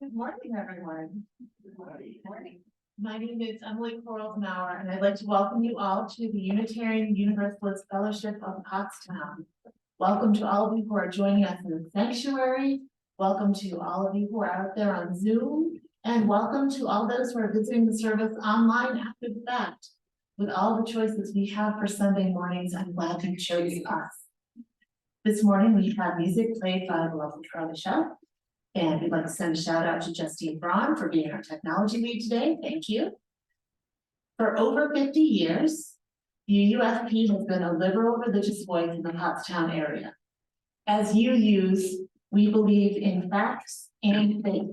Good morning, everyone. Good morning. My name is Quarles-Mowrer, and I'd like to welcome you all to the Unitarian Universalist Fellowship of Pottstown. Welcome to all of you who are joining us in the sanctuary. Welcome to all of you who are out there on Zoom, and welcome to all those who are visiting the service online after the fact. With all the choices we have for Sunday mornings, I'm glad you chose us. This morning we have music played by the lovely Charlie Shell. And we'd like to send a shout out to Justine Braun for being our technology lead today. Thank you. For over 50 years, the UFP has been a liberal religious voice in the Pottstown area. As UUs, we believe in facts and faith.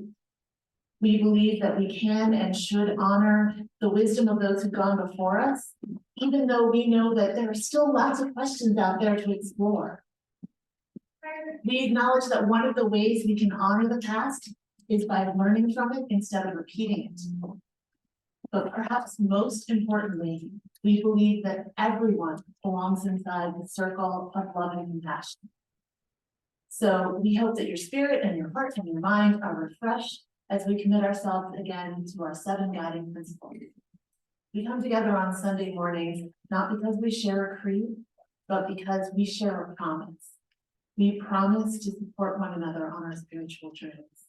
We believe that we can and should honor the wisdom of those who've gone before us, even though we know that there are still lots of questions out there to explore. We acknowledge that one of the ways we can honor the past is by learning from it instead of repeating it. But perhaps most importantly, we believe that everyone belongs inside the circle of love and compassion. So we hope that your spirit and your heart and your mind are refreshed as we commit ourselves again to our 7 guiding principles. We come together on Sunday mornings, not because we share a creed, but because we share a promise. We promise to support one another on our spiritual journeys.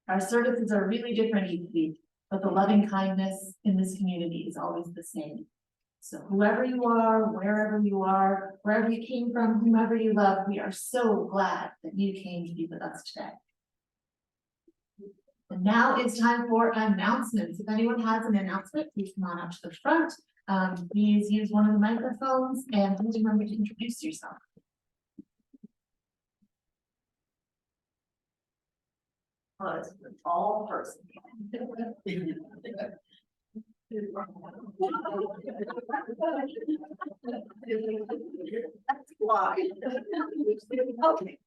Our services are really different each week, but the loving kindness in this community is always the same. So whoever you are, wherever you came from, whomever you love, we are so glad that you came to be with us today. And now it's time for announcements. If anyone has an announcement, please come on up to the front. Please use one of the microphones and please remember to introduce yourself. It's a tall person. That's why. Okay.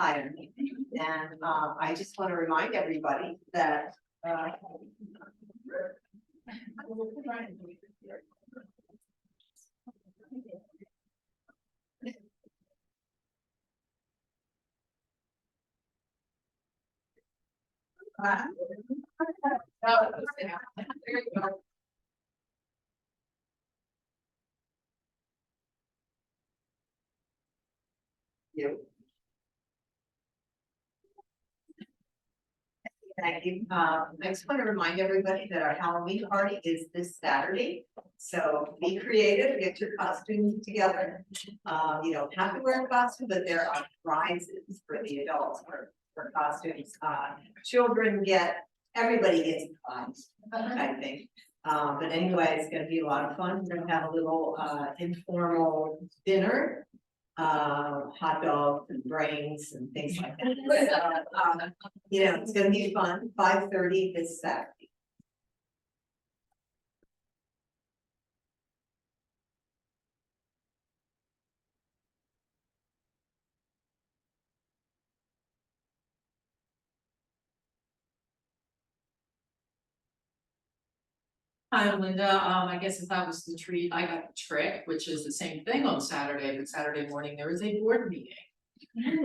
Hi, and I just want to remind everybody that there you go. You. Thank you. I just want to remind everybody that our Halloween party is this Saturday. So be creative, get your costumes together. You don't have to wear a costume, but there are prizes for the adults for costumes. Children everybody gets a prize, I think. But anyway, it's going to be a lot of fun. We're going to have a little informal dinner. Hot dogs and brains and things like that. You know, it's going to be fun. 5:30 this Saturday. Hi, I'm Linda. I guess if that was the treat, I got the trick, which is the same thing on Saturday, but Saturday morning there is a board meeting. 10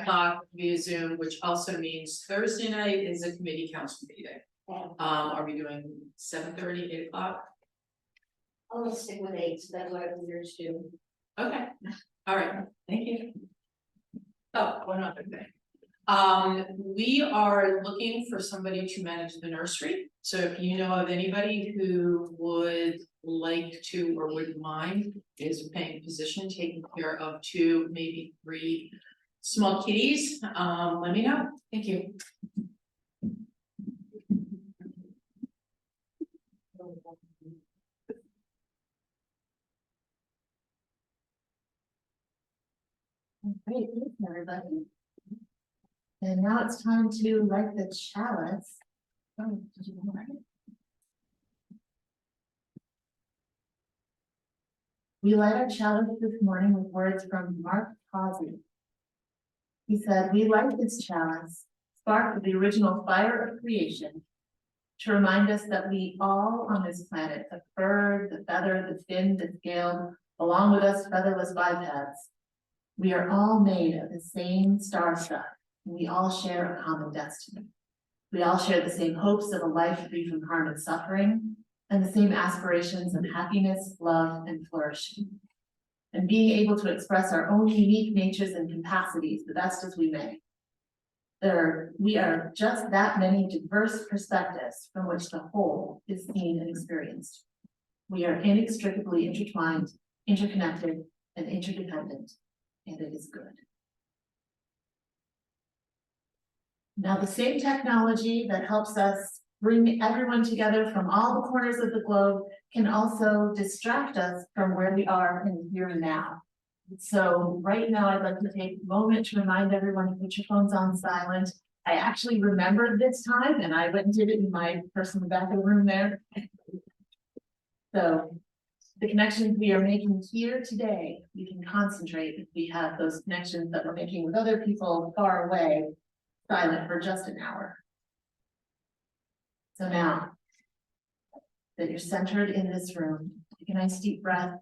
o'clock via Zoom, which also means Thursday night is a committee council meeting. Are we doing 7:30, 8 o'clock? I'll stick with 8, so that's what I'm here to do. Okay, all right, thank you. Oh, one other thing. We are looking for somebody to manage the nursery. So if you know of anybody who would like to or wouldn't mind, is a paying position taking care of 2, maybe 3 small kitties, let me know. Thank you. Great, thanks everybody. And now it's time to light the chalice. Oh, did you want it? We light our chalice this morning with words from Mark Causey. He said, "We light this chalice, spark of the original fire of creation, to remind us that we all on this planet, the bird, the feather, the fin, the scale, along with us featherless bipeds, we are all made of the same star stuff, We all share a common destiny. We all share the same hopes of a life free from harm and suffering, and the same aspirations of happiness, love, and flourishing. And being able to express our own unique natures and capacities the best as we may. We are just that many diverse perspectives from which the whole is seen and experienced. We are inextricably intertwined, interconnected, and interdependent, and it is good. Now, the same technology that helps us bring everyone together from all the corners of the globe can also distract us from where we are in the here and now. So right now, I'd like to take a moment to remind everyone to put your phones on silent. I actually remembered this time, and I went and did it in my personal back of the room there. So the connections we are making here today, we can concentrate if we have those connections that we're making with other people far away, silent for just an hour. So now that you're centered in this room, take a nice deep breath.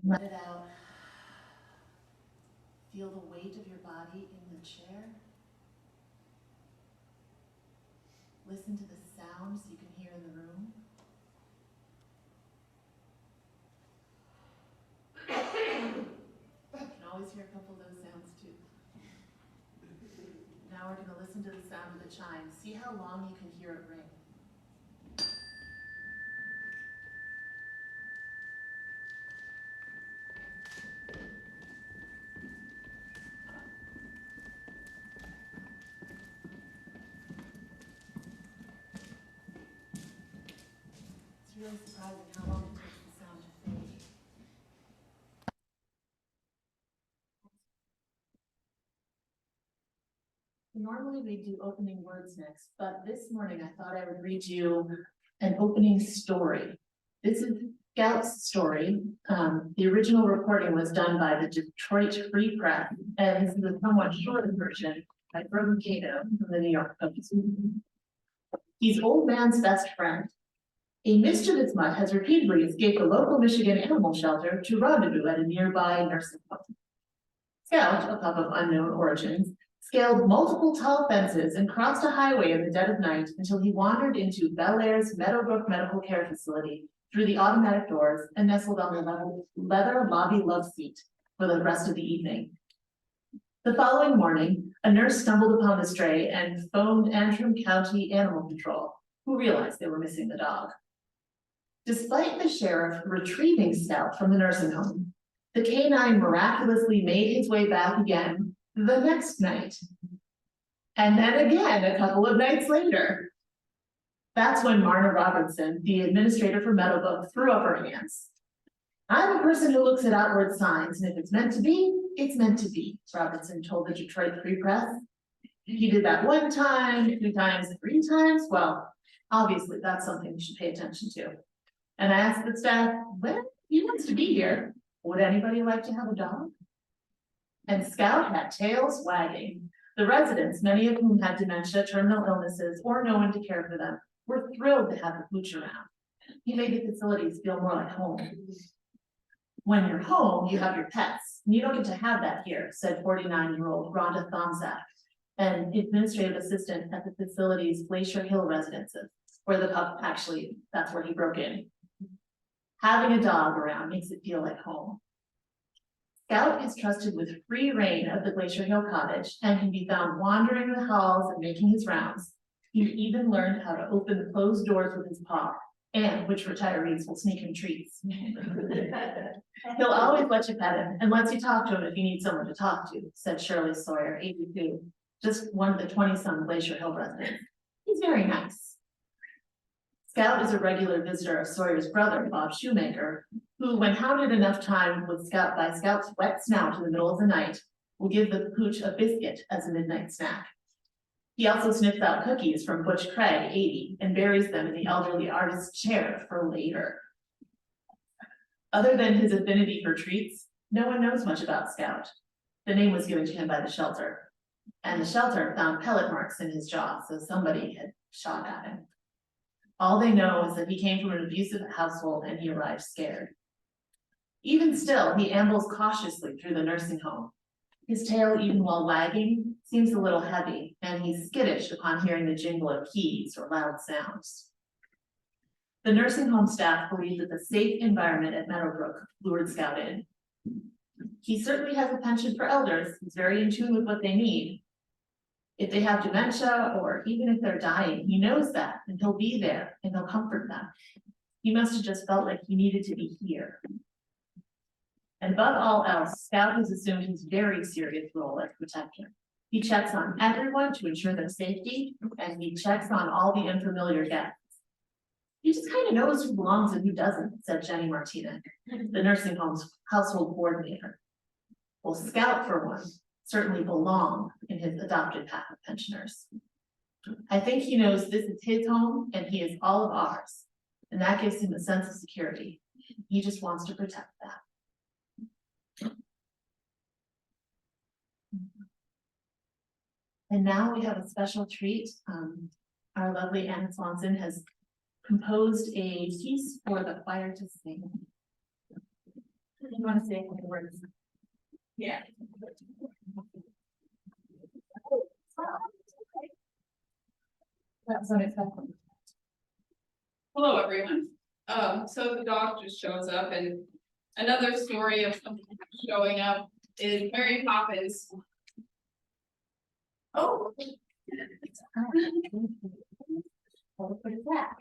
Let it out. Feel the weight of your body in the chair. Listen to the sounds you can hear in the room. You can always hear a couple of those sounds too. Now we're going to listen to the sound of the chime. See how long you can hear it ring. It's really surprising how long it takes the sound to fade. Normally we do opening words next, but this morning I thought I would read you an opening story. This is Scout's story. The original recording was done by the Detroit Free Press, and this is a somewhat shorter version by Brogan Cato from the New York Post. He's old man's best friend. A mischievous mutt has repeatedly escaped a local Michigan animal shelter to rendezvous at a nearby nursing home. Scout, a pup of unknown origins, scaled multiple tall fences and crossed a highway in the dead of night until he wandered into Bel Air's Meadowbrook Medical Care Facility through the automatic doors and nestled on the leather lobby love seat for the rest of the evening. The following morning, a nurse stumbled upon the stray and phoned Antrim County Animal Control, who realized they were missing the dog. Despite the sheriff retrieving Scout from the nursing home, the canine miraculously made his way back again the next night, and then again a couple of nights later. That's when Marna Robertson, the administrator for Meadowbrook, threw up her hands. I'm a person who looks at outward signs, and if it's meant to be, it's meant to be, Robertson told the Detroit Free Press. He did that one time, 2 times, 3 times. Well, obviously that's something we should pay attention to. And I asked the staff, well, he wants to be here. Would anybody like to have a dog? And Scout had tails wagging. The residents, many of whom had dementia, terminal illnesses, or no one to care for them, were thrilled to have the pooch around. He made the facilities feel more like home. When you're home, you have your pets. And you don't get to have that here, said 49-year-old Rhonda Thomsack, an administrative assistant at the facility's Glacier Hill residences, where the pup actually, that's where he broke in. Having a dog around makes it feel like home. Scout is trusted with free reign of the Glacier Hill cottage and can be found wandering the halls and making his rounds. He even learned how to open the closed doors with his paw, and which retirees will sneak him treats. He'll always let you pet him and lets you talk to him if you need someone to talk to, said Shirley Sawyer, 82, just one of the 20-some Glacier Hill residents. He's very nice. Scout is a regular visitor of Sawyer's brother, Bob Shoemaker, who, when hounded enough time with Scout by Scout's wet snout in the middle of the night, will give the pooch a biscuit as a midnight snack. He also sniffs out cookies from Butch Craig, 80, and buries them in the elderly artist's chair for later. Other than his affinity for treats, no one knows much about Scout. The name was given to him by the shelter, and the shelter found pellet marks in his jaw, so somebody had shot at him. All they know is that he came from an abusive household and he arrived scared. Even still, he ambles cautiously through the nursing home. His tail, even while wagging, seems a little heavy, and he's skittish upon hearing the jingle of keys or loud sounds. The nursing home staff believes that the safe environment at Meadowbrook lured Scout in. He certainly has a penchant for elders. He's very in tune with what they need. If they have dementia, or even if they're dying, he knows that, and he'll be there, and he'll comfort them. He must have just felt like he needed to be here. And above all else, Scout has assumed his very serious role as protector. He checks on everyone to ensure their safety, and he checks on all the unfamiliar guests. He just kind of knows who belongs and who doesn't, said Jenny Martinez, the nursing home's household coordinator. Well, Scout, for one, certainly belong in his adopted pack of pensioners. I think he knows this is his home and he is all of ours, and that gives him a sense of security. He just wants to protect that. And now we have a special treat. Our lovely Anna Swanson has composed a piece for the choir to sing. You want to say a couple words? Yeah. That was unexpected. Hello, everyone. So the dog just shows up, and another story of something showing up is Mary Poppins. Oh. Well, put it back.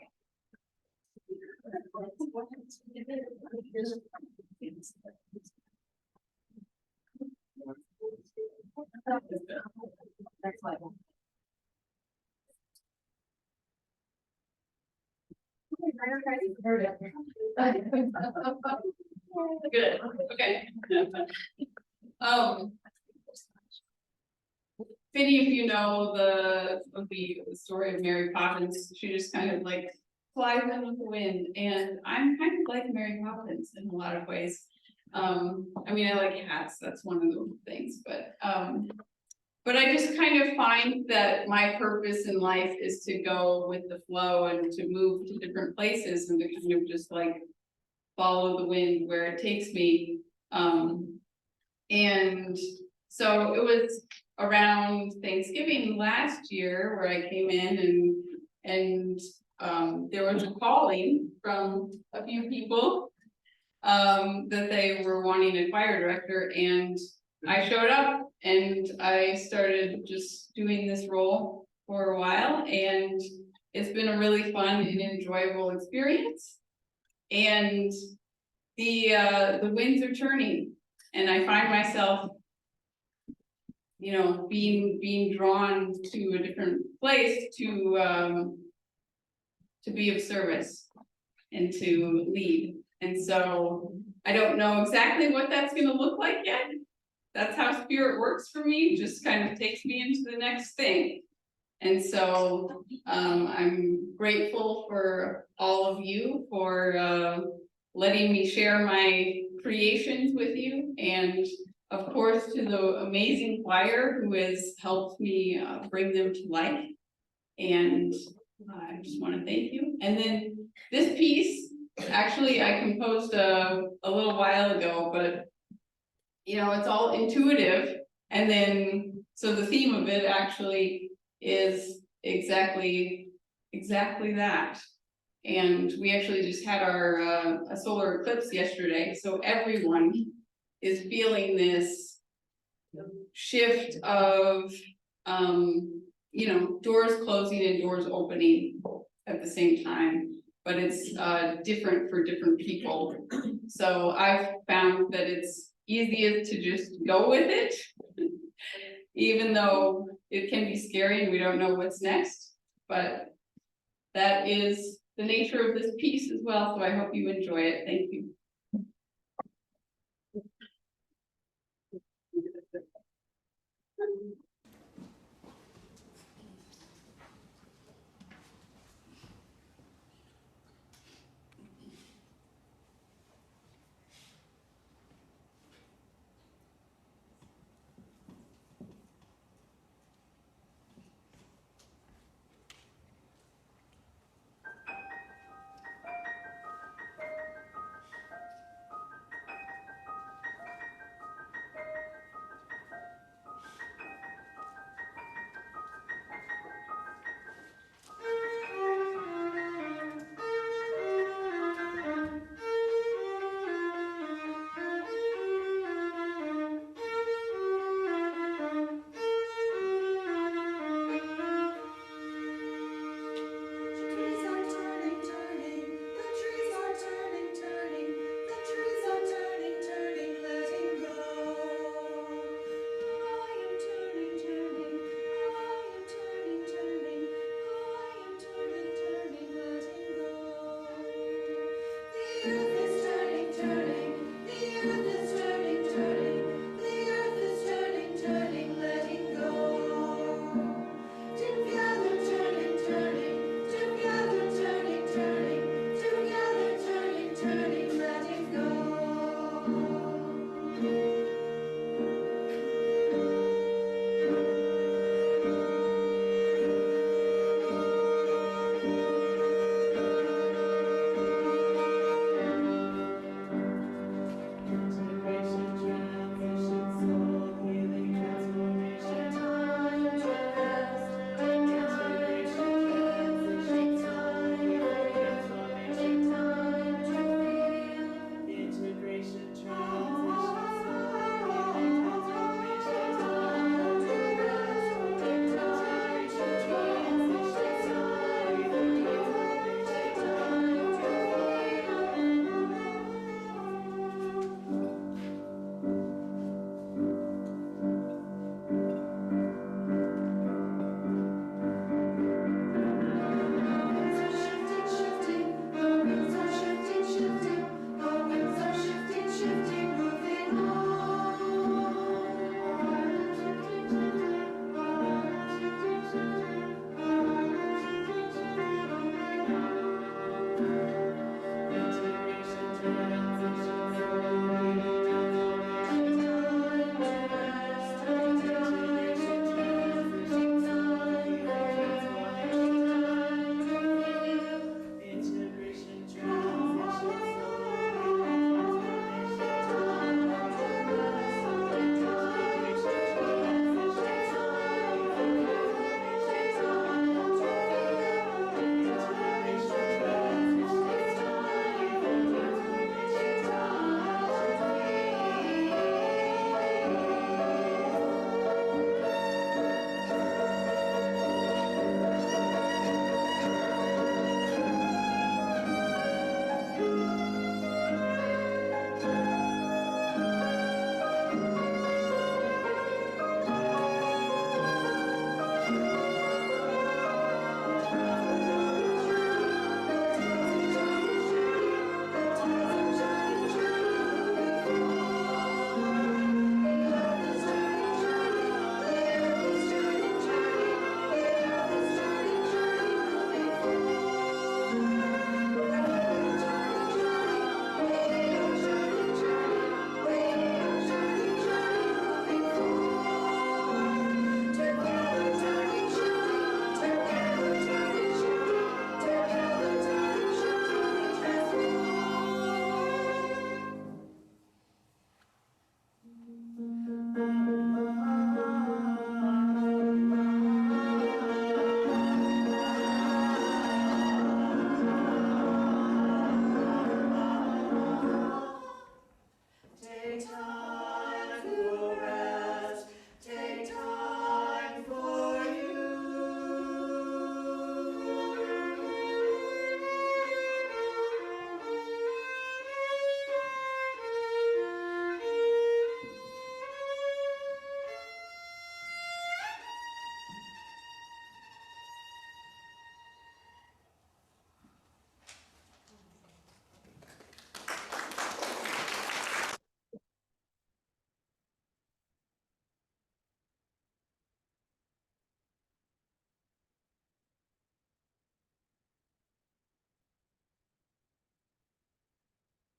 That's why. Good, okay. If any of you know the story of Mary Poppins, she just kind of like flies in with the wind, and I'm kind of like Mary Poppins in a lot of ways. I mean, I like hats, that's one of the things, but I just kind of find that my purpose in life is to go with the flow and to move to different places and to kind of just like follow the wind where it takes me. And so it was around Thanksgiving last year where I came in and there was a calling from a few people that they were wanting a choir director, and I showed up and I started just doing this role for a while, and it's been a really fun and enjoyable experience. And the winds are turning, and I find myself, you know, being drawn to a different place to be of service and to lead. And so I don't know exactly what that's going to look like yet. That's how spirit works for me, just kind of takes me into the next thing. And so I'm grateful for all of you for letting me share my creations with you, and of course to the amazing choir who has helped me bring them to life. And I just want to thank you. And then this piece, actually I composed a little while ago, but you know, it's all intuitive. And then, so the theme of it actually is exactly that. And we actually just had our a solar eclipse yesterday, so everyone is feeling this shift of you know, doors closing and doors opening at the same time, but it's different for different people. So I've found that it's easiest to just go with it, even though it can be scary and we don't know what's next. But that is the nature of this piece as well, so I hope you enjoy it. Thank you.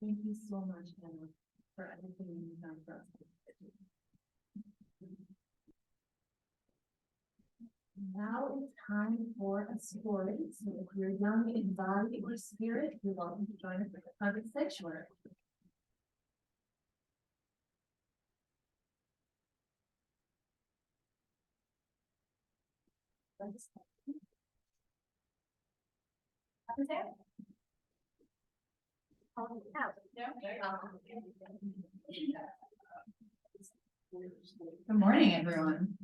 Thank you so much, Hannah, for everything you've done for us. Now it's time for a story. So if you're young in body or spirit, you're welcome to join us at the public sanctuary. Good morning, everyone.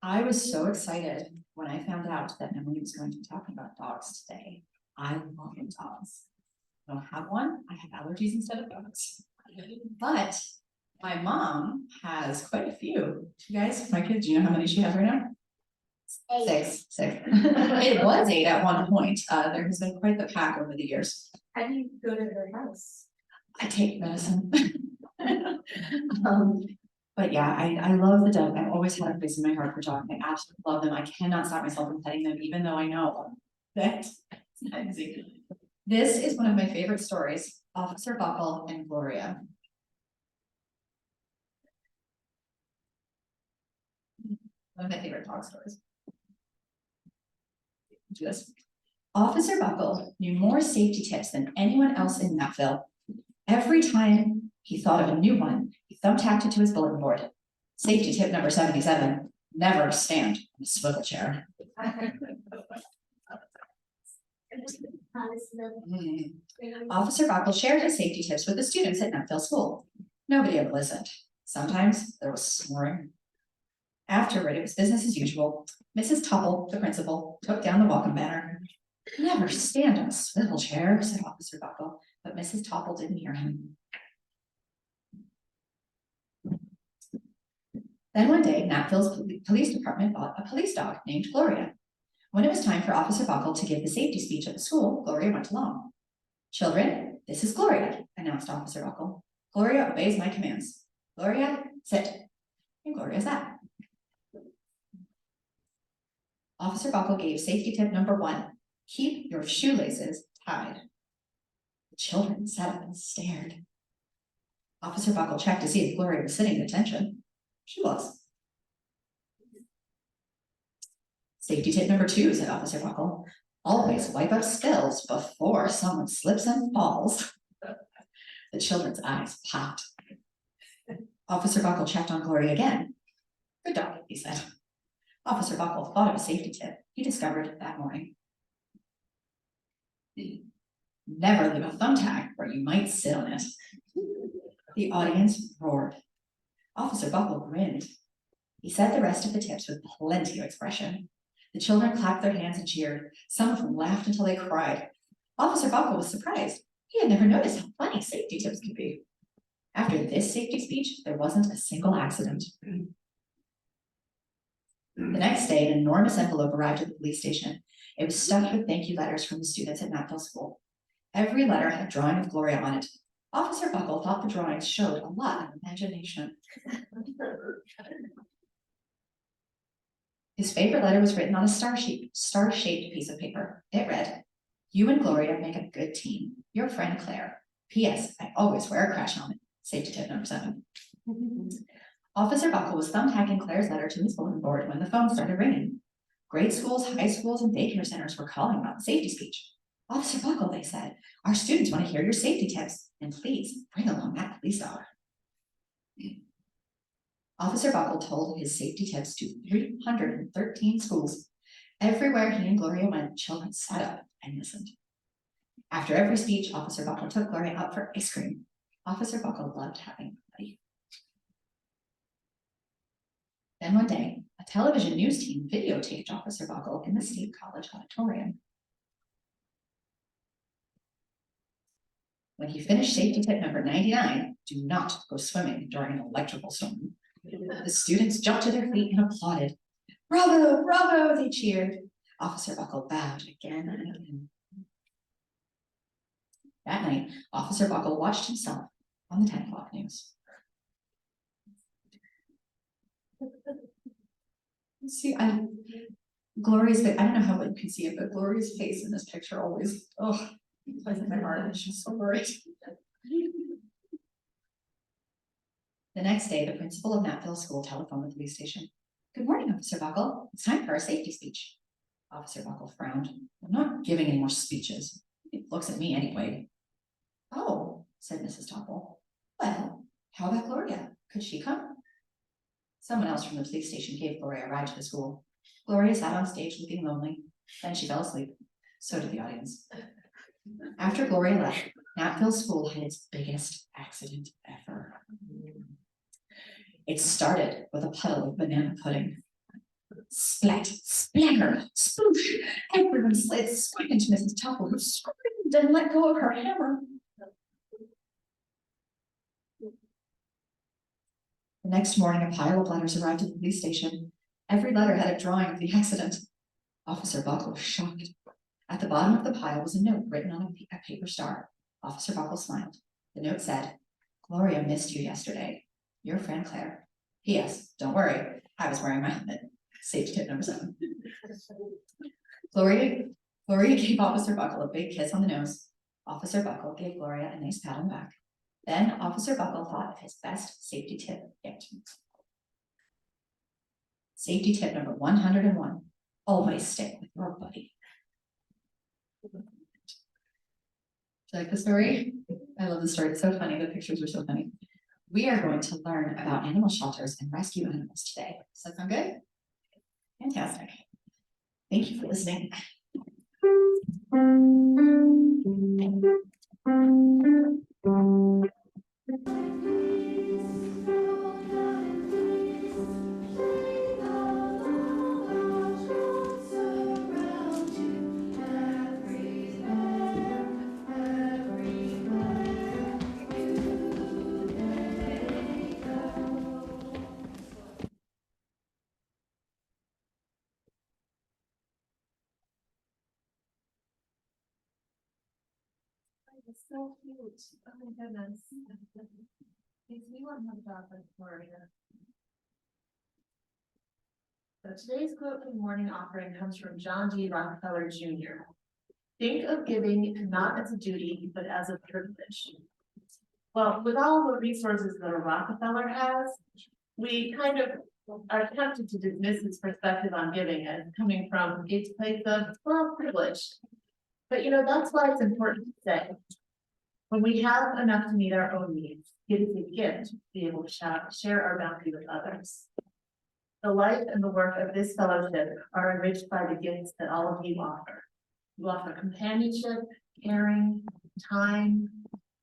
I was so excited when I found out that Emily was going to be talking about dogs today. I love dogs. I don't have one. I have allergies instead of dogs. But my mom has quite a few. You guys, my kids, do you know how many she has right now? 6. It was 8 at one point. There has been quite the pack over the years. How do you go to their house? I take medicine. But yeah, I love the dog. I've always had a place in my heart for dogs. I absolutely love them. I cannot stop myself from petting them, even though I know that it's not easy. This is one of my favorite stories, Officer Buckle and Gloria. One of my favorite dog stories. Do this. Officer Buckle knew more safety tips than anyone else in Nutville. Every time he thought of a new one, he thumbtacked it to his bulletin board. Safety tip number 77, never stand in a swivel chair. Officer Buckle shared his safety tips with the students at Nutville School. Nobody ever listened. Sometimes there was snoring. Afterward, it was business as usual. Mrs. Topple, the principal, took down the welcome banner. Never stand in a swivel chair, said Officer Buckle, but Mrs. Topple didn't hear him. Then one day, Nutville's police department bought a police dog named Gloria. When it was time for Officer Buckle to give the safety speech at the school, Gloria went along. Children, this is Gloria, announced Officer Buckle. Gloria obeys my commands. Gloria, sit. And Gloria sat. Officer Buckle gave safety tip number 1, keep your shoelaces tied. The children sat up and stared. Officer Buckle checked to see if Gloria was sitting at attention. She was. Safety tip number 2, said Officer Buckle. Always wipe up spills before someone slips and falls. The children's eyes popped. Officer Buckle checked on Gloria again. Good dog, he said. Officer Buckle thought of a safety tip he discovered that morning. Never leave a thumbtack where you might sit on it. The audience roared. Officer Buckle grinned. He said the rest of the tips with plenty of expression. The children clapped their hands and cheered. Some of them laughed until they cried. Officer Buckle was surprised. He had never noticed how funny safety tips could be. After this safety speech, there wasn't a single accident. The next day, an enormous envelope arrived at the police station. It was stuffed with thank you letters from the students at Nutville School. Every letter had a drawing of Gloria on it. Officer Buckle thought the drawings showed a lot of imagination. His favorite letter was written on a star-shaped piece of paper. It read, you and Gloria make a good team. Your friend Claire. P.S. I always wear a crash helmet. Safety tip number 7. Officer Buckle was thumbtacking Claire's letter to his bulletin board when the phone started ringing. Grade schools, high schools, and daycare centers were calling about the safety speech. Officer Buckle, they said, our students want to hear your safety tips, and please bring along that police dog. Officer Buckle told his safety tips to 313 schools. Everywhere he and Gloria went, children sat up and listened. After every speech, Officer Buckle took Gloria out for ice cream. Officer Buckle loved having company. Then one day, a television news team videotaped Officer Buckle in the State College auditorium. When he finished safety tip number 99, do not go swimming during an electrical storm. The students jumped to their feet and applauded. Bravo, bravo, they cheered. Officer Buckle bowed again and again. That night, Officer Buckle watched himself on the 10 o'clock news. See, Gloria's face, I don't know how you can see it, but Gloria's face in this picture always, oh, Plays in my heart, she's so worried. The next day, the principal of Natfield School telephoned the police station. Good morning, Officer Buckle. It's time for our safety speech. Officer Buckle frowned. I'm not giving any more speeches. It looks at me anyway. Oh, said Mrs. Topple. Well, how about Gloria? Could she come? Someone else from the police station gave Gloria a ride to the school. Gloria sat on stage looking lonely. Then she fell asleep. So did the audience. After Gloria left, Natfield School had its biggest accident ever. It started with a puddle of banana pudding. Splat, splatter, sploosh. Everyone slid straight into Mrs. Topple, who screamed and let go of her hammer. The next morning, a pile of letters arrived at the police station. Every letter had a drawing of the accident. Officer Buckle was shocked. At the bottom of the pile was a note written on a paper star. Officer Buckle smiled. The note said, Gloria missed you yesterday. Your friend Claire. P.S. Don't worry, I was wearing my helmet. Safety tip number 7. Gloria gave Officer Buckle a big kiss on the nose. Officer Buckle gave Gloria a nice pat on the back. Then Officer Buckle thought of his best safety tip yet. Safety tip number 101. Always stick with your buddy. Do you like the story? I love the story. It's so funny. The pictures are so funny. We are going to learn about animal shelters and rescue animals today. Does that sound good? Fantastic. Thank you for listening. It's so cute. Oh my goodness. Makes me want to have a dog like Gloria. So today's quote from the morning offering comes from John D. Rockefeller Jr. Think of giving not as a duty, but as a privilege. Well, with all the resources that a Rockefeller has, we kind of are tempted to dismiss his perspective on giving as coming from a place of, well, privilege. But you know, that's why it's important to say, when we have enough to meet our own needs, it is a gift to be able to share our bounty with others. The life and the work of this fellowship are enriched by the gifts that all of you offer. You offer companionship, caring, time,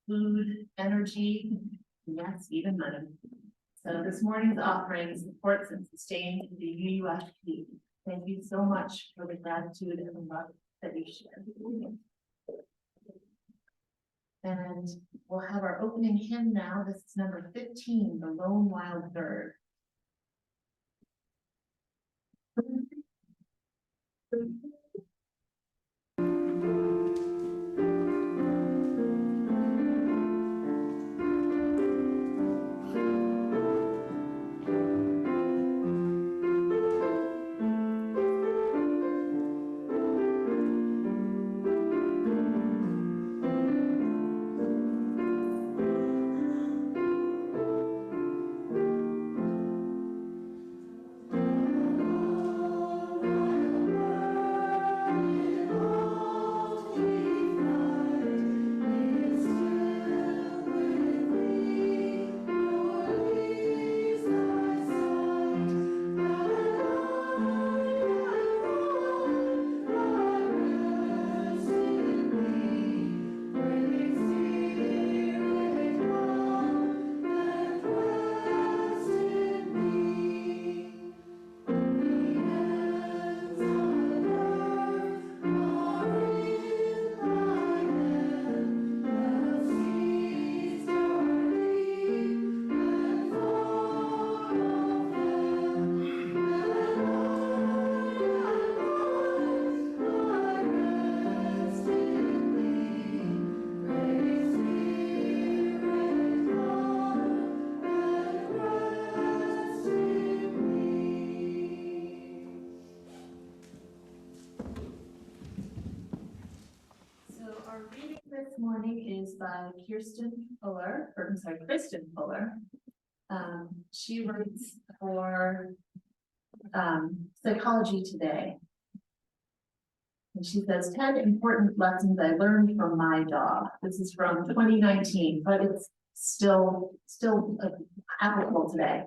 food, energy, and yes, even money. So this morning's offering supports and sustains the UUSP. Thank you so much for the gratitude and the love that you share. And we'll have our opening hymn now. This is number 15, The Lone Wild Bird. Our reading this morning is by Kristen Fuller. She writes for Psychology Today. And she says 10 important lessons I learned from my dog. This is from 2019, but it's still applicable today.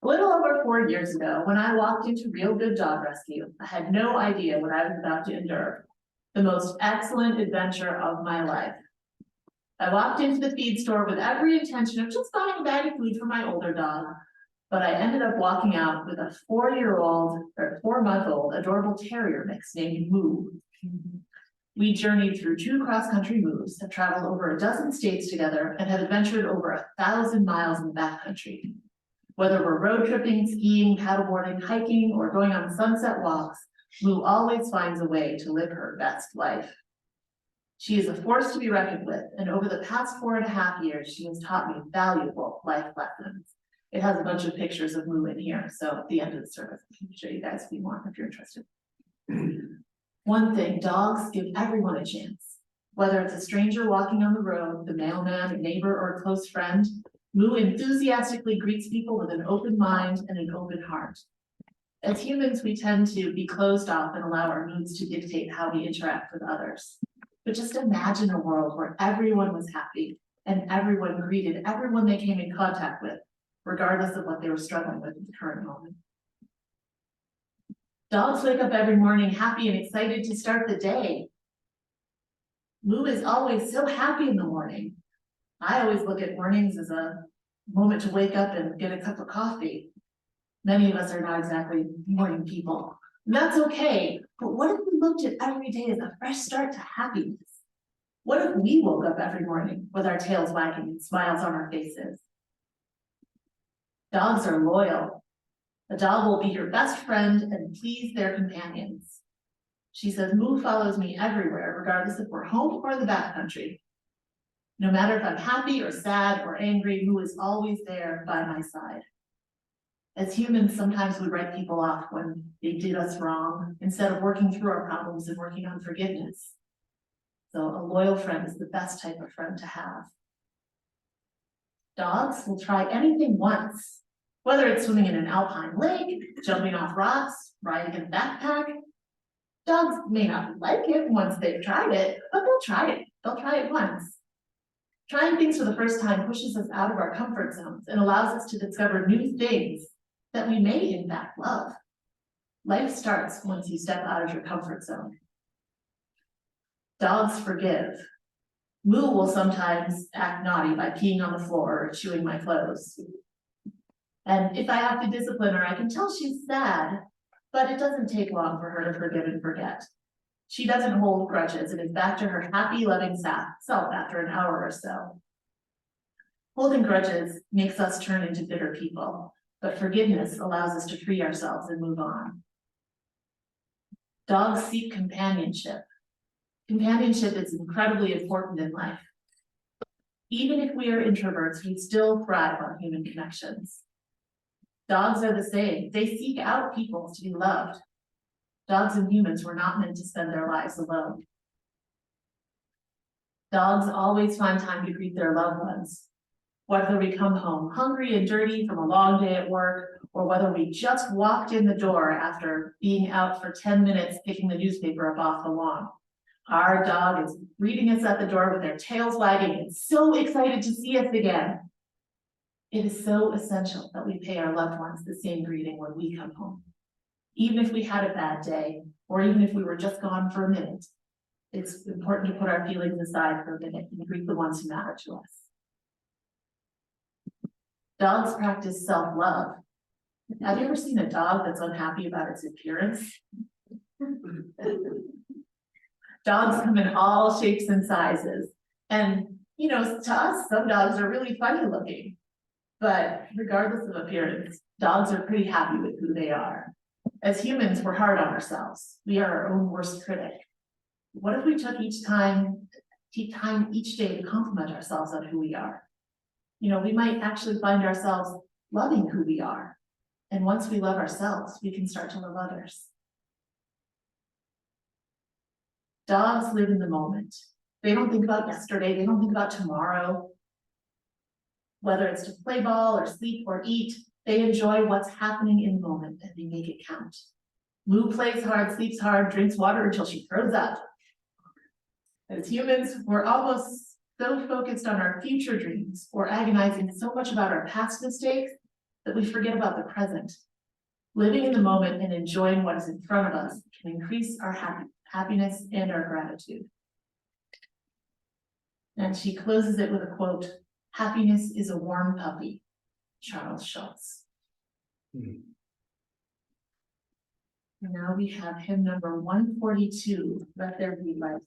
A little over 4 years ago, when I walked into Real Good Dog Rescue, I had no idea what I was about to endure. The most excellent adventure of my life. I walked into the feed store with every intention of just buying a bag of food for my older dog, but I ended up walking out with a 4-month-old adorable terrier mix named Moo. We journeyed through 2 cross-country moves, have traveled over a dozen states together, and have adventured over 1,000 miles in the backcountry. Whether we're road tripping, skiing, paddleboarding, hiking, or going on sunset walks, Moo always finds a way to live her best life. She is a force to be reckoned with, and over the past 4.5 years, she has taught me valuable life lessons. It has a bunch of pictures of Moo in here, so at the end of the service, I can show you guys if you want, if you're interested. One thing, dogs give everyone a chance. Whether it's a stranger walking on the road, the mailman, a neighbor, or a close friend, Moo enthusiastically greets people with an open mind and an open heart. As humans, we tend to be closed off and allow our moods to dictate how we interact with others. But just imagine a world where everyone was happy and everyone greeted everyone they came in contact with, regardless of what they were struggling with at the current moment. Dogs wake up every morning happy and excited to start the day. Moo is always so happy in the morning. I always look at mornings as a moment to wake up and get a cup of coffee. Many of us are not exactly morning people. And that's okay, but what if we looked at every day as a fresh start to happiness? What if we woke up every morning with our tails wagging and smiles on our faces? Dogs are loyal. A dog will be your best friend and please their companions. She says, Moo follows me everywhere, regardless if we're home or the backcountry. No matter if I'm happy or sad or angry, Moo is always there by my side. As humans, sometimes we write people off when they did us wrong, instead of working through our problems and working on forgiveness. So a loyal friend is the best type of friend to have. Dogs will try anything once, whether it's swimming in an alpine lake, jumping off rocks, riding in a backpack. Dogs may not like it once they've tried it, but they'll try it. They'll try it once. Trying things for the first time pushes us out of our comfort zones and allows us to discover new things that we may in fact love. Life starts once you step out of your comfort zone. Dogs forgive. Moo will sometimes act naughty by peeing on the floor or chewing my clothes. And if I have to discipline her, I can tell she's sad, but it doesn't take long for her to forgive and forget. She doesn't hold grudges and is back to her happy, loving self after an hour or so. Holding grudges makes us turn into bitter people, but forgiveness allows us to free ourselves and move on. Dogs seek companionship. Companionship is incredibly important in life. Even if we are introverts, we still thrive on human connections. Dogs are the same. They seek out people to be loved. Dogs and humans were not meant to spend their lives alone. Dogs always find time to greet their loved ones. Whether we come home hungry and dirty from a long day at work, or whether we just walked in the door after being out for 10 minutes picking the newspaper up off the lawn. Our dog is greeting us at the door with their tails wagging and so excited to see us again. It is so essential that we pay our loved ones the same greeting when we come home. Even if we had a bad day, or even if we were just gone for a minute, it's important to put our feelings aside for a minute and greet the ones who matter to us. Dogs practice self-love. Have you ever seen a dog that's unhappy about its appearance? Dogs come in all shapes and sizes. And, you know, to us, some dogs are really funny looking. But regardless of appearance, dogs are pretty happy with who they are. As humans, we're hard on ourselves. We are our own worst critic. What if we took time each day to compliment ourselves on who we are? You know, we might actually find ourselves loving who we are. And once we love ourselves, we can start to love others. Dogs live in the moment. They don't think about yesterday, they don't think about tomorrow. Whether it's to play ball or sleep or eat, they enjoy what's happening in the moment and they make it count. Lou plays hard, sleeps hard, drinks water until she throws up. As humans, we're almost so focused on our future dreams or agonizing so much about our past mistakes that we forget about the present. Living in the moment and enjoying what is in front of us can increase our happiness and our gratitude. And she closes it with a quote, "Happiness is a warm puppy," Charles Schulz. Now we have hymn number 142, Let There Be Light.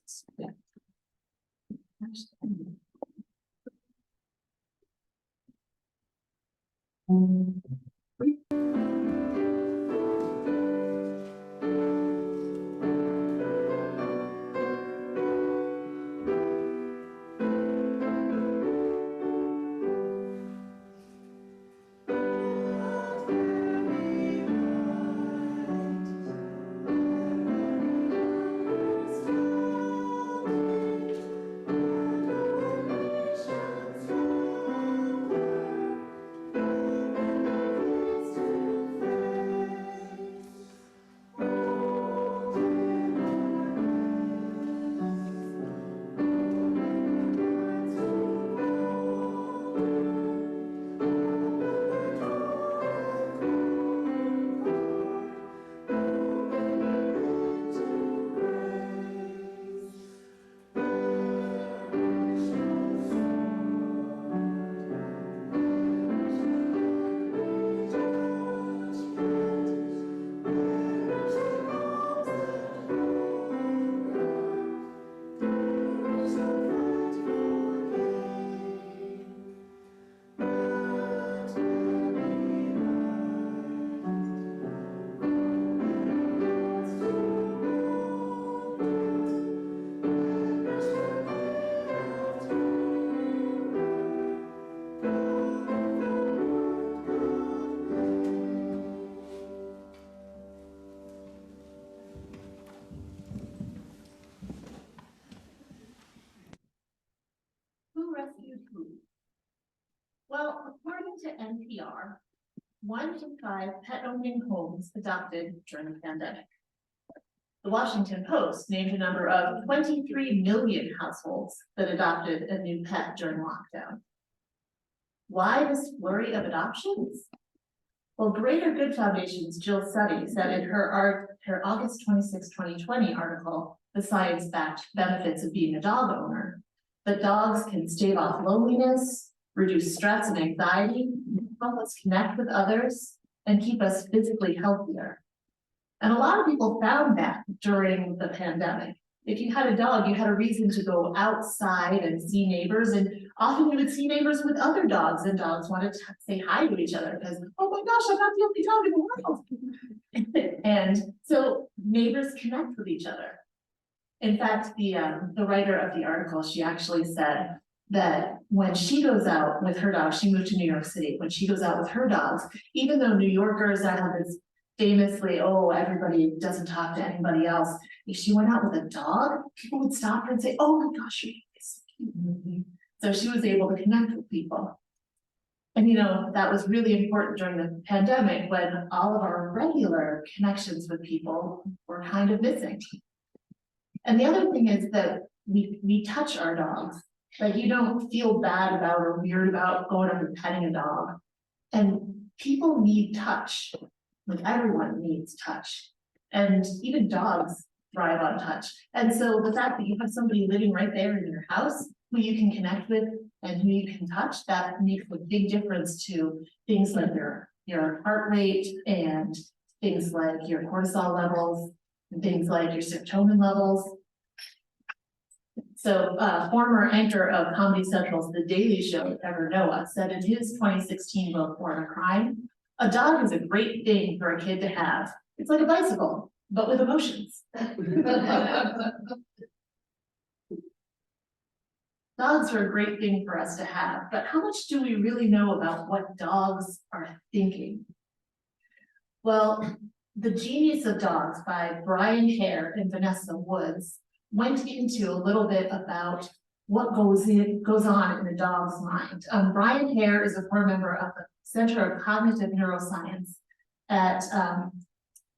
Who rescued who? Well, according to NPR, 1 in 5 pet-owning homes adopted during the pandemic. The Washington Post named a number of 23 million households that adopted a new pet during lockdown. Why this flurry of adoptions? Well, Greater Good Foundation's Jill Suddy said in her August 26, 2020 article, The Science-Backed Benefits of Being a Dog Owner, that dogs can stave off loneliness, reduce stress and anxiety, help us connect with others, and keep us physically healthier. And a lot of people found that during the pandemic. If you had a dog, you had a reason to go outside and see neighbors, and often you would see neighbors with other dogs, and dogs wanted to say hi to each other because, oh my gosh, I'm not the only dog in the world. And so neighbors connect with each other. In fact, the writer of the article, she actually said that when she goes out with her dog, she moved to New York City, when she goes out with her dogs, even though New Yorkers have this famously, oh, everybody doesn't talk to anybody else. If she went out with a dog, people would stop her and say, oh my gosh, you're so cute. So she was able to connect with people. And you know, that was really important during the pandemic when all of our regular connections with people were kind of missing. And the other thing is that we touch our dogs. Like you don't feel bad about or weird about going up and petting a dog. And people need touch. Like everyone needs touch. And even dogs thrive on touch. And so the fact that you have somebody living right there in your house who you can connect with and who you can touch, that makes a big difference to things like your heart rate and things like your cortisol levels and things like your serotonin levels. So former anchor of Comedy Central's The Daily Show, Trevor Noah, said in his 2016 book, Born a Crime, a dog is a great thing for a kid to have. It's like a bicycle, but with emotions. Dogs are a great thing for us to have, but how much do we really know about what dogs are thinking? Well, The Genius of Dogs by Brian Hare and Vanessa Woods went into a little bit about what goes on in a dog's mind. Brian Hare is a core member of the Center of Cognitive Neuroscience at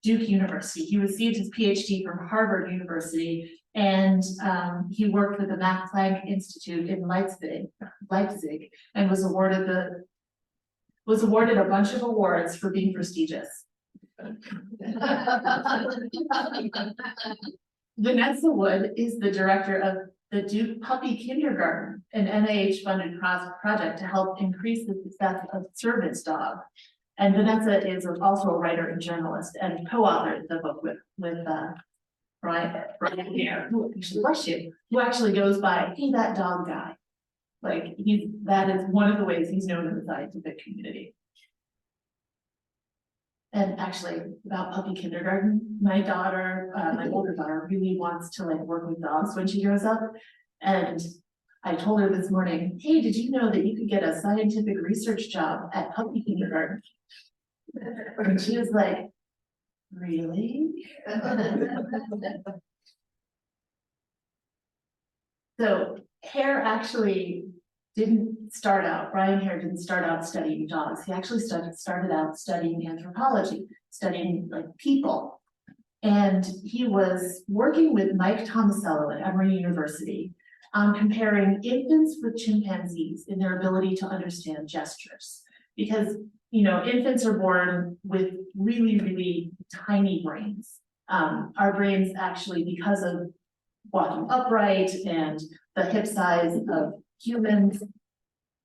Duke University. He received his PhD from Harvard University, and he worked with the Max Planck Institute in Leipzig, and was awarded a bunch of awards for being prestigious. Vanessa Wood is the director of the Duke Puppy Kindergarten, an NIH-funded project to help increase the success of service dogs. And Vanessa is also a writer and journalist and co-authored the book with Brian Hare, who actually goes by, hey, that dog guy. Like that is one of the ways he's known in the scientific community. And actually, about puppy kindergarten, my daughter, my older daughter, really wants to like work with dogs when she grows up. And I told her this morning, hey, did you know that you could get a scientific research job at puppy kindergarten? And she was like, really? So Hare actually Brian Hare didn't start out studying dogs. He actually started out studying anthropology, studying like people. And he was working with Mike Tomasello at Emory University on comparing infants with chimpanzees in their ability to understand gestures. Because, you know, infants are born with really, really tiny brains. Our brains actually, because of walking upright and the hip size of humans,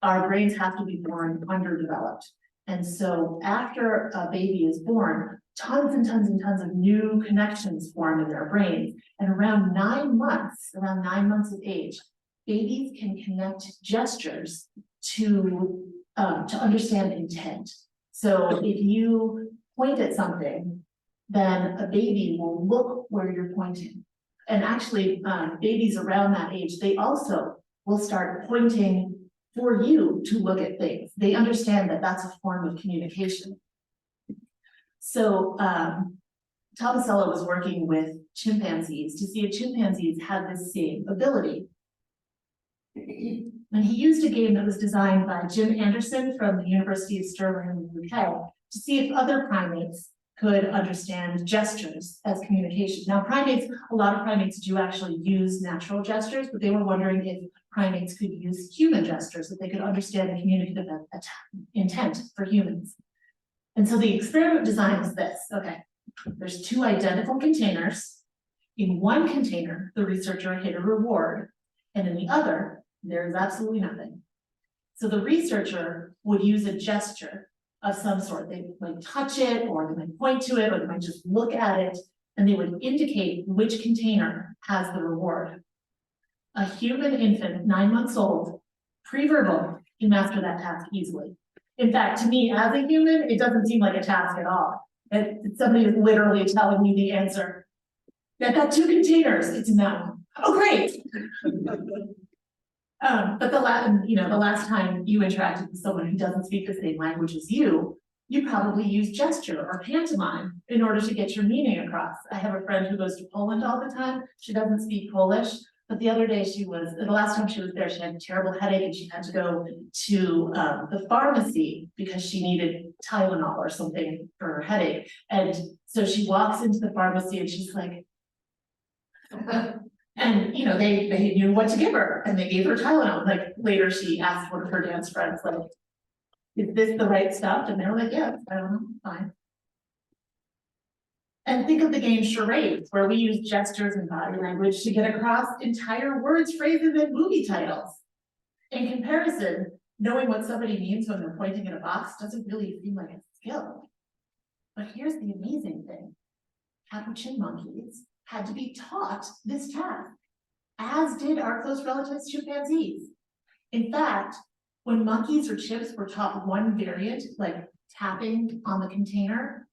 our brains have to be born underdeveloped. And so after a baby is born, tons and tons and tons of new connections form in their brains. And around 9 months of age, babies can connect gestures to understand intent. So if you point at something, then a baby will look where you're pointing. And actually, babies around that age, they also will start pointing for you to look at things. They understand that that's a form of communication. So Tomasello was working with chimpanzees to see if chimpanzees had this same ability. And he used a game that was designed by Jim Anderson from the University of Stirling in the UK to see if other primates could understand gestures as communication. Now a lot of primates do actually use natural gestures, but they were wondering if primates could use human gestures, that they could understand the communicative intent for humans. And so the experiment design is this. Okay, there's 2 identical containers. In one container, the researcher hid a reward, and in the other, there is absolutely nothing. So the researcher would use a gesture of some sort. They might touch it, or they might point to it, or they might just look at it, and they would indicate which container has the reward. A human infant, 9 months old, pre-verbal, can master that task easily. In fact, to me, as a human, it doesn't seem like a task at all. Somebody is literally telling me the answer. I've got 2 containers, it's a mountain. Oh, great. But the last time you interacted with someone who doesn't speak the same language as you probably use gesture or pantomime in order to get your meaning across. I have a friend who goes to Poland all the time. She doesn't speak Polish, but the other day the last time she was there, she had a terrible headache and she had to go to the pharmacy because she needed Tylenol or something for her headache. And so she walks into the pharmacy and she's like, and they knew what to give her and they gave her Tylenol. Like later she asked one of her dance friends, like, is this the right stuff? And they were like, yeah, it's Tylenol, fine. And think of the game charades, where we use gestures and body language to get across entire words, phrases, and movie titles. In comparison, knowing what somebody means when they're pointing at a box doesn't really seem like a skill. But here's the amazing thing. Capuchin monkeys had to be taught this task, as did our close relatives chimpanzees. In fact, when monkeys or chimps were taught one variant, like tapping on the container,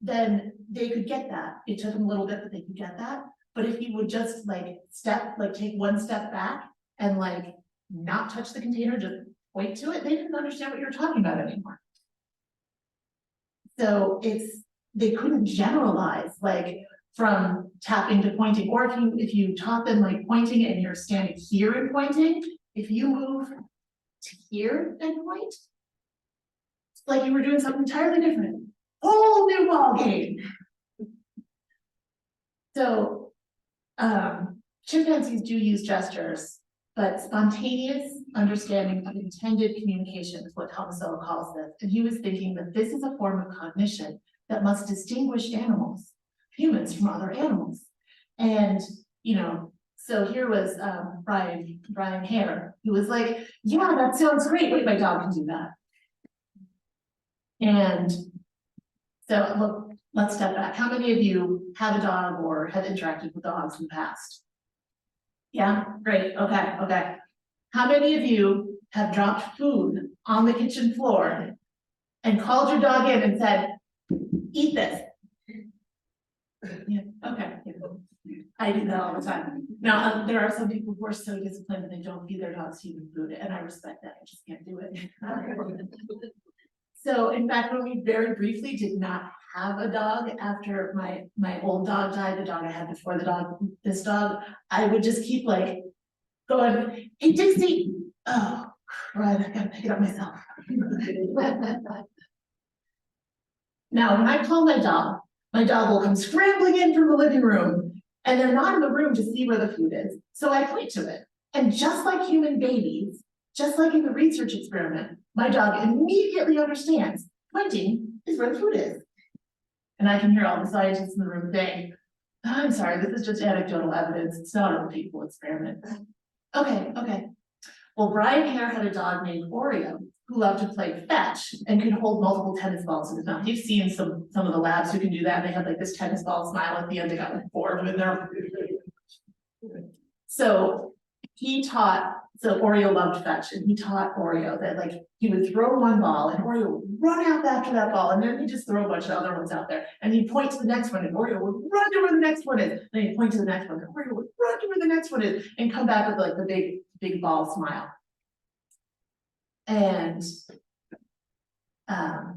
then they could get that. It took them a little bit, but they could get that. But if you would just take one step back and not touch the container, just point to it, they didn't understand what you were talking about anymore. So they couldn't generalize, from tapping to pointing, or if you taught them like pointing and you're standing here and pointing, if you move to here and point, it's like you were doing something entirely different. Whole new ball game. So, chimpanzees do use gestures, but spontaneous understanding of intended communication is what Tomasello calls this. And he was thinking that this is a form of cognition that must distinguish animals, humans from other animals. And, you know, so here was Brian Hare, who was like, yeah, that sounds great. Wait, my dog can do that. And so look, let's step back. How many of you have a dog or have interacted with dogs in the past? Yeah, great. Okay. How many of you have dropped food on the kitchen floor and called your dog in and said, eat this? Yeah, okay. I do that all the time. Now, there are some people who are so disciplined that they don't feed their dogs human food, and I respect that. I just can't do it. So in fact, when we very briefly did not have a dog after my old dog died, the dog I had before this dog, I would just keep like going, hey Dixie, oh crud, I gotta pick it up myself. Now, when I call my dog will come scrambling in from the living room, and they're not in the room to see where the food is. So I point to it. And just like human babies, just like in the research experiment, my dog immediately understands pointing is where the food is. And I can hear all the scientists in the room saying, oh, I'm sorry, this is just anecdotal evidence. It's not a repeatable experiment. Okay. Well, Brian Hare had a dog named Oreo who loved to play fetch and could hold multiple tennis balls in his mouth. You've seen some of the labs who can do that. And they have like this tennis ball smile at the end. They got like bored with their. So Oreo loved fetch, and he taught Oreo that like he would throw one ball and Oreo would run out after that ball, and then he'd just throw a bunch of other ones out there, and he'd point to the next one and Oreo would run to where the next one is, then he'd point to the next one and Oreo would run to where the next one is and come back with like the big ball smile. And the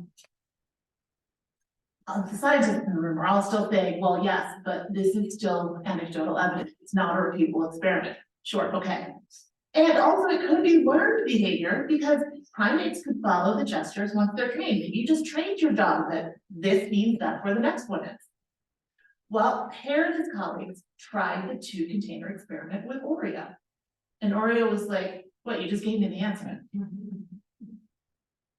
scientists in the room are all still saying, well, yes, but this is still anecdotal evidence. It's not a repeatable experiment. Sure, okay. And also it could be learned behavior because primates could follow the gestures once they're trained. Maybe you just trained your dog that this means that's where the next one is. Well, Hare and his colleagues tried the 2-container experiment with Oreo. And Oreo was like, what, you just gave me the answer.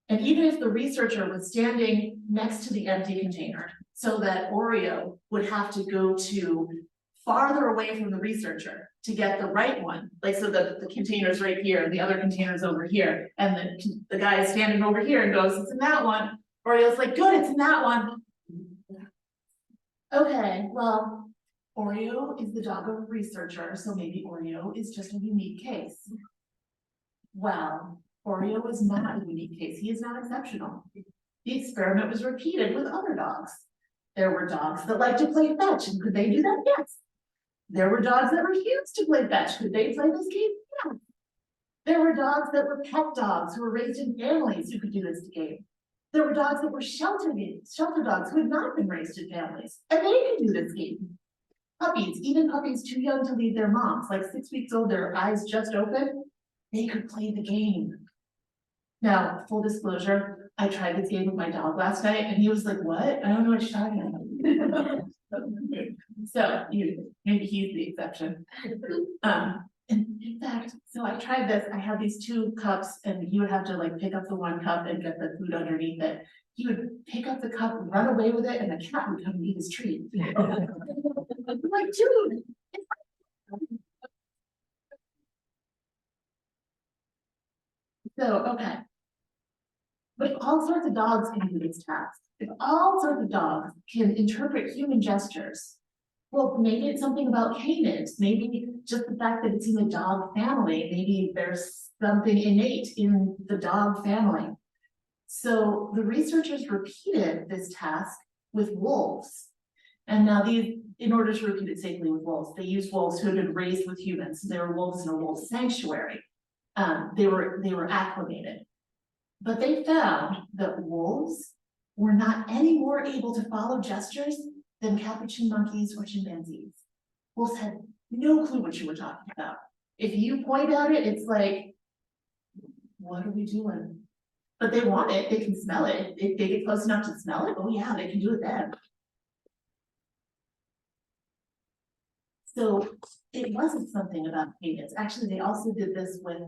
And even if the researcher was standing next to the empty container, so that Oreo would have to go to farther away from the researcher to get the right one, like so the container's right here and the other container's over here, and the guy is standing over here and goes, it's in that one. Oreo's like, good, it's in that one. Okay, well, Oreo is the dog of a researcher, so maybe Oreo is just a unique case. Well, Oreo is not a unique case. He is not exceptional. The experiment was repeated with other dogs. There were dogs that like to play fetch, and could they do that? Yes. There were dogs that refused to play fetch. Could they play this game? Yes. There were dogs that were pet dogs who were raised in families who could do this game. There were dogs that were shelter dogs who had not been raised in families, and they could do this game. Puppies, even puppies too young to leave their moms, like 6 weeks old, their eyes just open, they could play the game. Now, full disclosure, I tried this game with my dog last night, and he was like, what? I don't know what you're talking about. So maybe he's the exception. And in fact, so I tried this. I had these 2 cups, and he would have to like pick up the 1 cup and get the food underneath it. He would pick up the cup and run away with it, and the cat would come and eat his treat. I'm like, dude. So, okay. But if all sorts of dogs can do this task, if all sorts of dogs can interpret human gestures, well, maybe it's something about canids, maybe just the fact that it's in the dog family, maybe there's something innate in the dog family. So the researchers repeated this task with wolves. And now in order to repeat it safely with wolves, they used wolves who had been raised with humans. So they were wolves in a wolf sanctuary. They were acclimated. But they found that wolves were not any more able to follow gestures than capuchin monkeys or chimpanzees. Wolves had no clue what you were talking about. If you point at it, it's like, what are we doing? But they want it, they can smell it. If they get close enough to smell it, oh yeah, they can do it then. So it wasn't something about cadence. Actually, they also did this with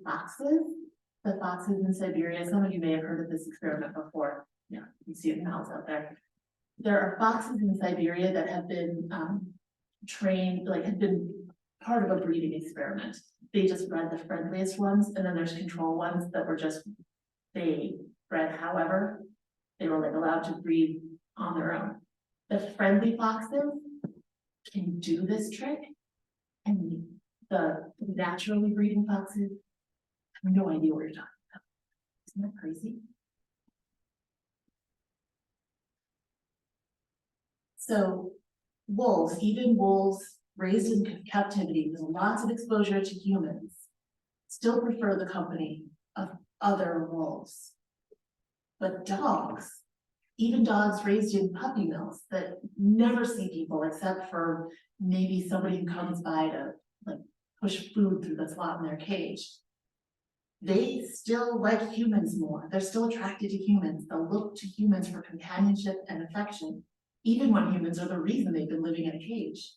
foxes. The foxes in Siberia, some of you may have heard of this experiment before. Yeah, you see it in the house out there. There are foxes in Siberia that have been trained, like have been part of a breeding experiment. They just bred the friendliest ones, and then there's control ones that were just, they bred however. They were like allowed to breed on their own. The friendly foxes can do this trick, and the naturally breeding foxes have no idea what you're talking about. Isn't that crazy? So wolves, even wolves raised in captivity with lots of exposure to humans, still prefer the company of other wolves. But dogs, even dogs raised in puppy mills that never see people except for maybe somebody who comes by to like push food through the slot in their cage, they still like humans more. They're still attracted to humans. They'll look to humans for companionship and affection, even when humans are the reason they've been living in a cage.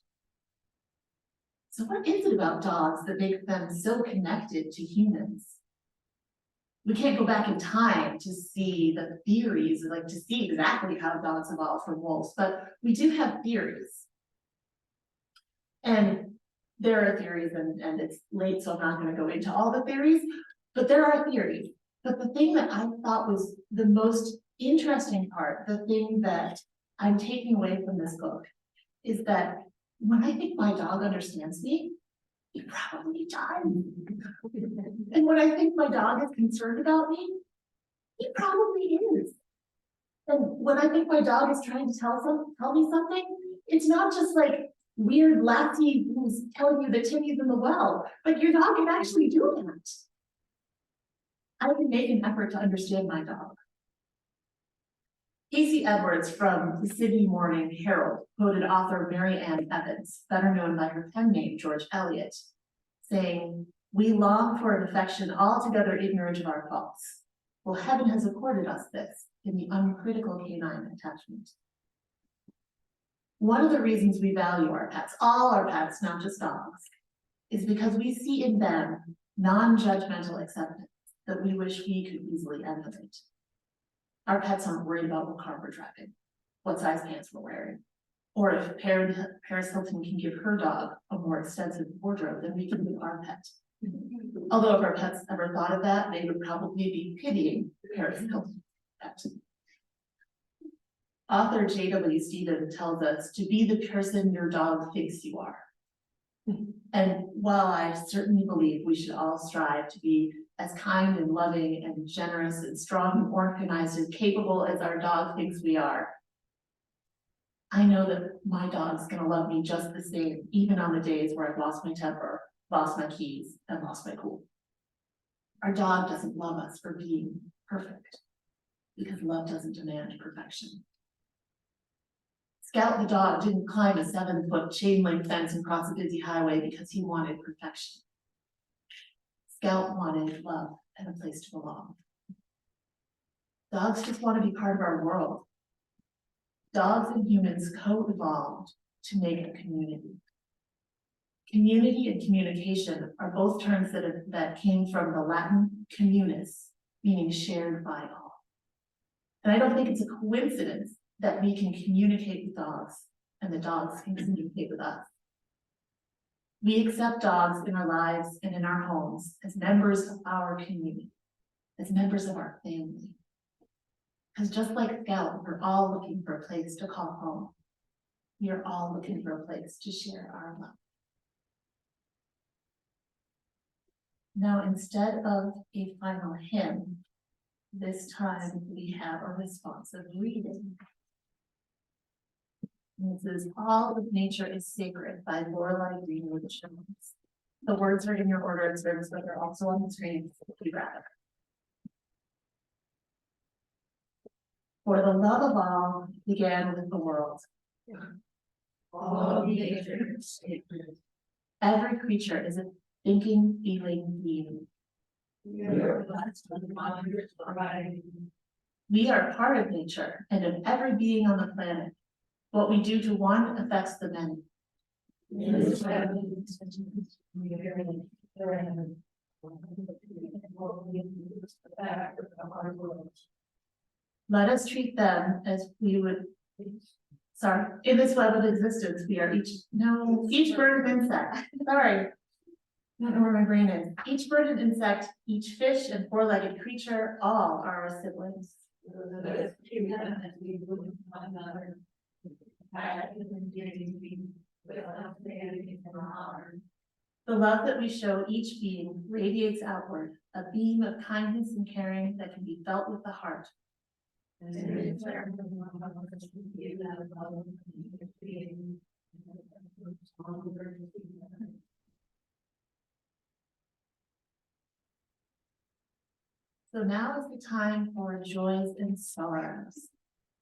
So what is it about dogs that make them so connected to humans? We can't go back in time to see the theories, like to see exactly how dogs evolved from wolves, but we do have theories. And there are theories, and it's late, so I'm not going to go into all the theories, but there are theories. But the thing that I thought was the most interesting part, the thing that I'm taking away from this book, is that when I think my dog understands me, he probably does. And when I think my dog is concerned about me, he probably is. And when I think my dog is trying to tell me something, it's not just like weird Lassie who's telling you that Timmy's in the well. Like your dog can actually do that. I can make an effort to understand my dog. Casey Edwards from the Sydney Morning Herald quoted author Mary Ann Evans, better known by her pen name George Eliot, saying, "We long for an affection altogether ignorant of our faults. Well, heaven has accorded us this in the uncritical canine attachment." One of the reasons we value our pets, all our pets, not just dogs, is because we see in them non-judgmental acceptance that we wish we could easily emulate. Our pets aren't worried about what car we're driving, what size pants we're wearing, or if Paris Hilton can give her dog a more extensive wardrobe than we can give our pet. Although if our pets ever thought of that, they would probably be pitying Paris Hilton's pet. Author J.W. Stevens tells us to be the person your dog thinks you are. And while I certainly believe we should all strive to be as kind and loving and generous and strong and organized and capable as our dog thinks we are, I know that my dog's gonna love me just the same, even on the days where I've lost my temper, lost my keys, and lost my cool. Our dog doesn't love us for being perfect, because love doesn't demand perfection. Scout the dog didn't climb a 7-foot chain link fence and cross a busy highway because he wanted perfection. Scout wanted love and a place to belong. Dogs just want to be part of our world. Dogs and humans co-evolved to make a community. Community and communication are both terms that came from the Latin communis, meaning shared by all. And I don't think it's a coincidence that we can communicate with dogs and the dogs can communicate with us. We accept dogs in our lives and in our homes as members of our community, as members of our family. Because just like Scout, we're all looking for a place to call home. We are all looking for a place to share our love. Now, instead of a final hymn, this time we have a responsive reading. This is All of Nature is Sacred by Lorelei Greenwood Jones. The words are in your order of service, but they're also on the screen if you grab it. For the love of all began with the world. All nature is sacred. Every creature is a thinking, feeling being. We are blessed with wonders provided. We are part of nature and of every being on the planet. What we do to one affects the many. Let us treat them as we would, sorry, in this web of existence, we are each bird and insect, sorry. I don't know where my brain is. Each bird and insect, each fish and four-legged creature, all are our siblings. The love that we show each being radiates outward, a beam of kindness and caring that can be felt with the heart. So now is the time for joys and sorrows.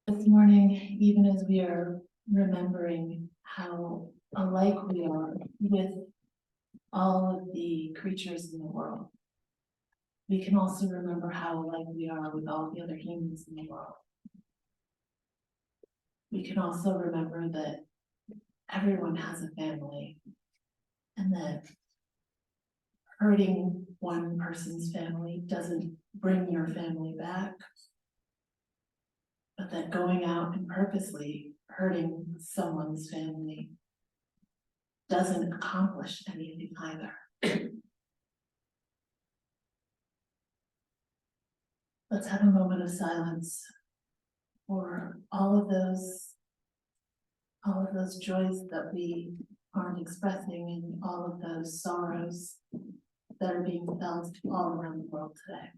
This morning, even as we are remembering how alike we are with all of the creatures in the world, we can also remember how alike we are with all the other humans in the world. We can also remember that everyone has a family, and that hurting one person's family doesn't bring your family back, but that going out and purposely hurting someone's family doesn't accomplish anything either. Let's have a moment of silence for all of those joys that we aren't expressing and all of those sorrows that are being felt all around the world today.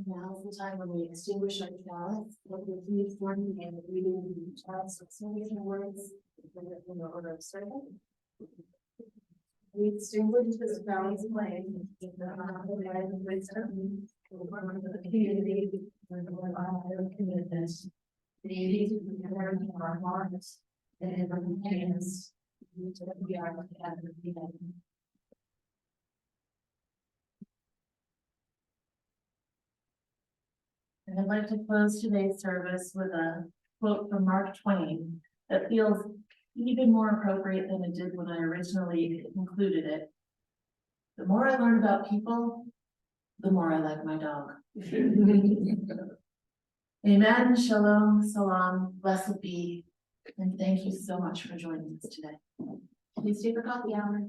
Now is the time when we extinguish our chalice, what we please join me in reading the chalice extinguishing words in the order of service. We extinguish this chalice flame in the honor of life and wisdom, for the community, and for our commitment. These are in our hearts and in our hands, that we are together together. And I'd like to close today's service with a quote from Mark Twain that feels even more appropriate than it did when I originally included it. The more I learn about people, the more I like my dog. Amen, shalom, salam, blessed be, and thank you so much for joining us today. Please stay for coffee hour.